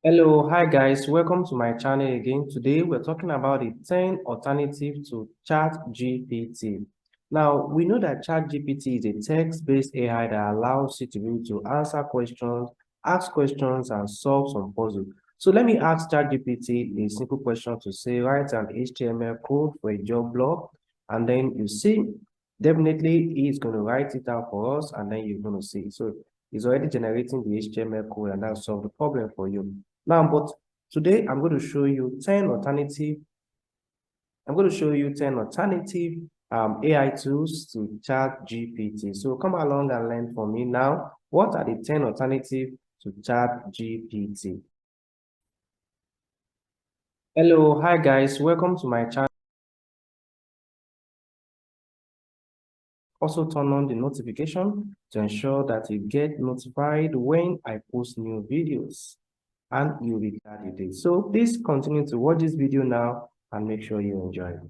Hello, hi guys, welcome to my channel again. Today we're talking about the 10 alternatives to ChatGPT. Now, we know that ChatGPT is a text-based AI that allows you to be able to answer questions, ask questions, and solve some puzzles. So let me ask ChatGPT a simple question to say, write an HTML code for a job blog, and then you see, definitely he's going to write it out for us, and then you're going to see. So it's already generating the HTML code, and that'll solve the problem for you. Now, but today I'm going to show you 10 alternative. I'm going to show you 10 alternative AI tools to ChatGPT. So come along and learn from me now. What are the 10 alternatives to ChatGPT? Hello, hi guys, welcome to my channel. Also turn on the notification to ensure that you get notified when I post new videos, and you'll be glad you did. So please continue to watch this video now and make sure you enjoy it.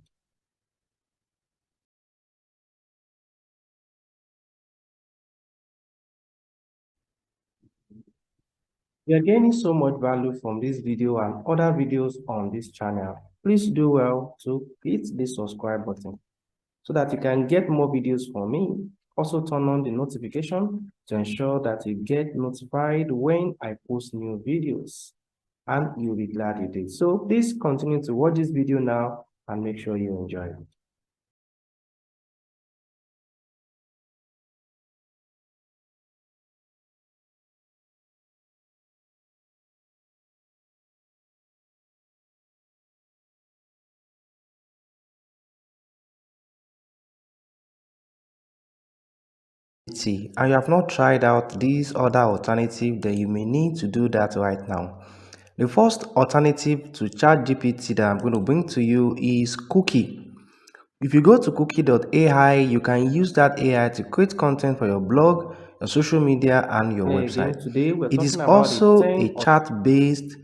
You're gaining so much value from this video and other videos on this channel. Please do well to hit the subscribe button so that you can get more videos from me. Also turn on the notification to ensure that you get notified when I post new videos, and you'll be glad you did. So please continue to watch this video now and make sure you enjoy it. And you have not tried out these other alternatives, then you may need to do that right now. The first alternative to ChatGPT that I'm going to bring to you is Cookie. If you go to cookie.ai, you can use that AI to create content for your blog, your social media, and your website. Today it is also a chat-based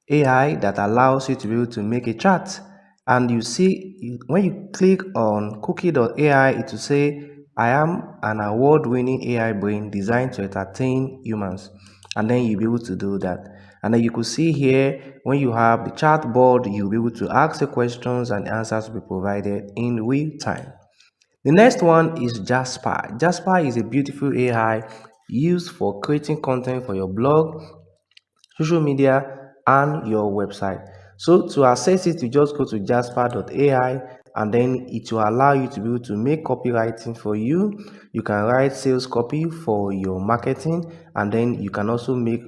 AI that allows you to be able to make a chat. And you see, when you click on cookie.ai, it will say, I am an award-winning AI brain designed to entertain humans. And then you'll be able to do that. And then you could see here, when you have the chat board, you'll be able to ask the questions and answers will be provided in real time. The next one is Jasper. Jasper is a beautiful AI used for creating content for your blog, social media, and your website. So to access it, you just go to jasper.ai, and then it will allow you to be able to make copywriting for you. You can write sales copy for your marketing, and then you can also make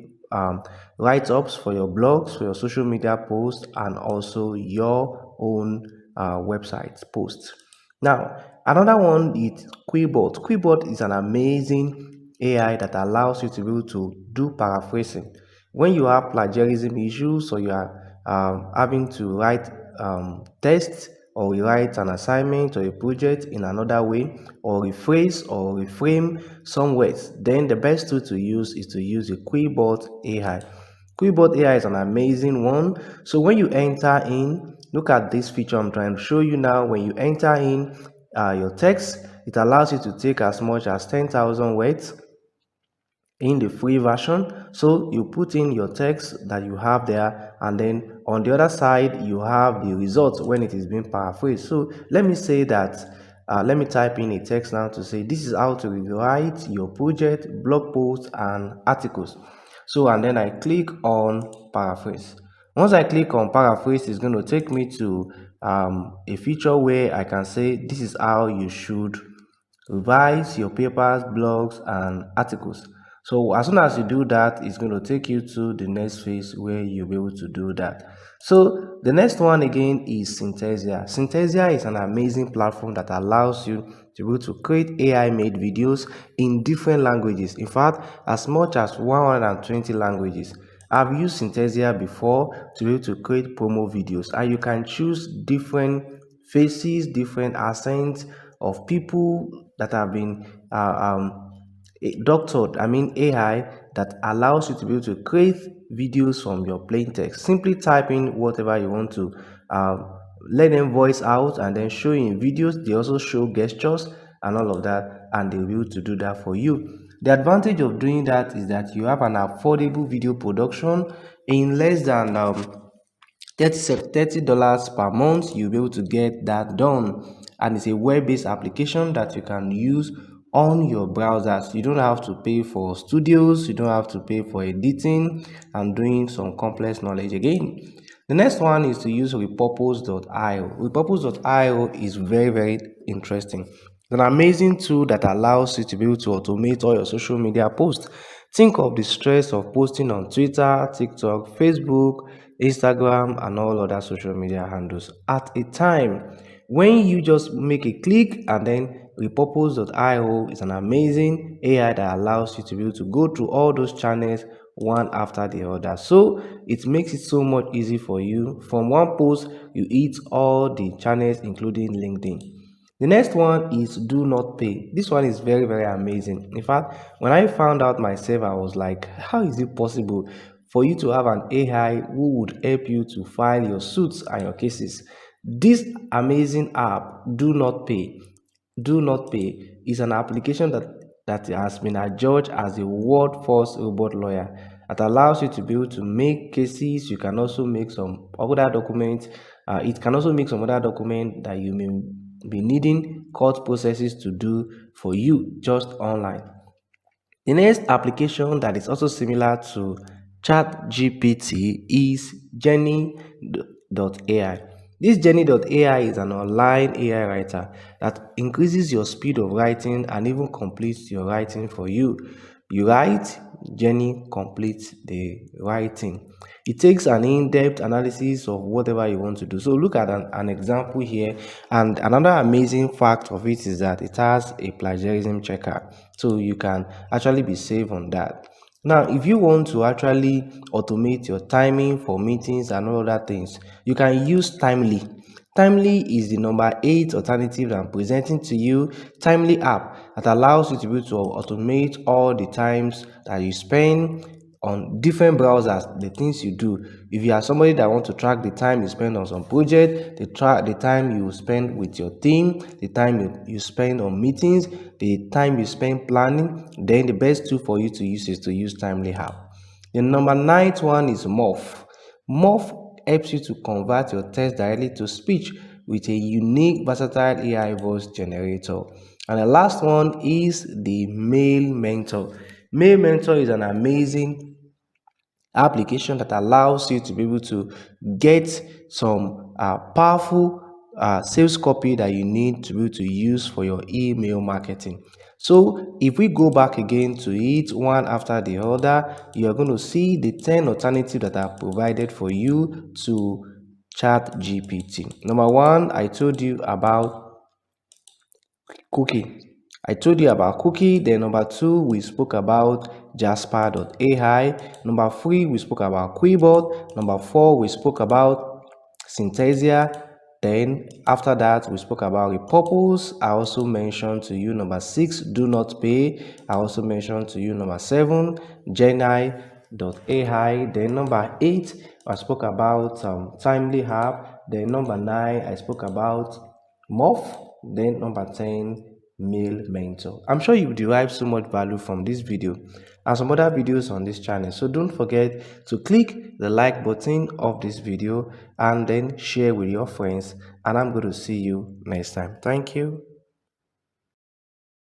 write-ups for your blogs, for your social media posts, and also your own website posts. Now, another one is Quillbot. Quillbot is an amazing AI that allows you to be able to do paraphrasing. When you have plagiarism issues, or you are having to write tests, or you write an assignment or a project in another way, or rephrase or reframe some words, then the best tool to use is to use a Quillbot AI. Quillbot AI is an amazing one. So when you enter in, look at this feature I'm trying to show you now. When you enter in your text, it allows you to take as much as 10,000 words in the free version. So you put in your text that you have there, and then on the other side you have the results when it is being paraphrased. So let me say that let me type in a text now to say this is how to rewrite your project, blog posts, and articles. So, and then I click on paraphrase. Once I click on paraphrase, it's going to take me to a feature where I can say this is how you should revise your papers, blogs, and articles. So as soon as you do that, it's going to take you to the next phase where you'll be able to do that. So the next one again is Synthesia. Synthesia is an amazing platform that allows you to be able to create AI made videos in different languages. In fact, as much as 120 languages. I've used Synthesia before to be able to create promo videos, and you can choose different faces, different accents of people that have been doctored, AI, that allows you to be able to create videos from your plain text. Simply type in whatever you want to, let them voice out, and then show in videos. They also show gestures and all of that, and they'll be able to do that for you. The advantage of doing that is that you have an affordable video production in less than $30 per month. You'll be able to get that done, and it's a web-based application that you can use on your browsers. You don't have to pay for studios, you don't have to pay for editing and doing some complex knowledge again. The next one is to use repurpose.io. Repurpose.io is very interesting. It's an amazing tool that allows you to be able to automate all your social media posts. Think of the stress of posting on Twitter, TikTok, Facebook, Instagram, and all other social media handles at a time when you just make a click. And then repurpose.io is an amazing AI that allows you to be able to go through all those channels one after the other. So it makes it so much easy for you. From one post, you hit all the channels, including LinkedIn. The next one is do not pay. This one is very amazing. In fact, when I found out myself, I was like, how is it possible for you to have an AI who would help you to file your suits and your cases? This amazing app, do not pay is an application that has been adjudged as a world first robot lawyer that allows you to be able to make cases. You can also make some other documents. It can also make some other document that you may be needing court processes to do for you just online. The next application that is also similar to ChatGPT is Jenny.ai. This Jenny.ai is an online AI writer that increases your speed of writing and even completes your writing for you. You write, Jenny completes the writing. It takes an in-depth analysis of whatever you want to do. So look at an example here. And another amazing fact of it is that it has a plagiarism checker. So you can actually be safe on that. Now, if you want to actually automate your timing for meetings and all other things, you can use Timely. Timely is the number 8 alternative that I'm presenting to you. Timely app that allows you to be able to automate all the times that you spend on different browsers, the things you do. If you are somebody that wants to track the time you spend on some project, the time you spend with your team, the time you spend on meetings, the time you spend planning, then the best tool for you to use is to use Timely app. The number 9th one is Morph. Morph helps you to convert your text directly to speech with a unique versatile AI voice generator. And the last one is the Mail Mentor. Mail Mentor is an amazing application that allows you to be able to get some powerful sales copy that you need to be able to use for your email marketing. So if we go back again to it one after the other, you are going to see the 10 alternatives that are provided for you to ChatGPT. Number one, I told you about Cookie. I told you about Cookie. Then number 2, we spoke about Jasper.ai. Number 3, we spoke about Quillbot. Number 4, we spoke about Synthesia. Then after that, we spoke about Repurpose. I also mentioned to you number 6, Do Not Pay. I also mentioned to you number 7, Gemini.ai. Then number 8, I spoke about Timely App. Then number 9, I spoke about Morph. Then number 10, Mail Mentor. I'm sure you derive so much value from this video and some other videos on this channel. So don't forget to click the like button of this video and then share with your friends. And I'm going to see you next time. Thank you.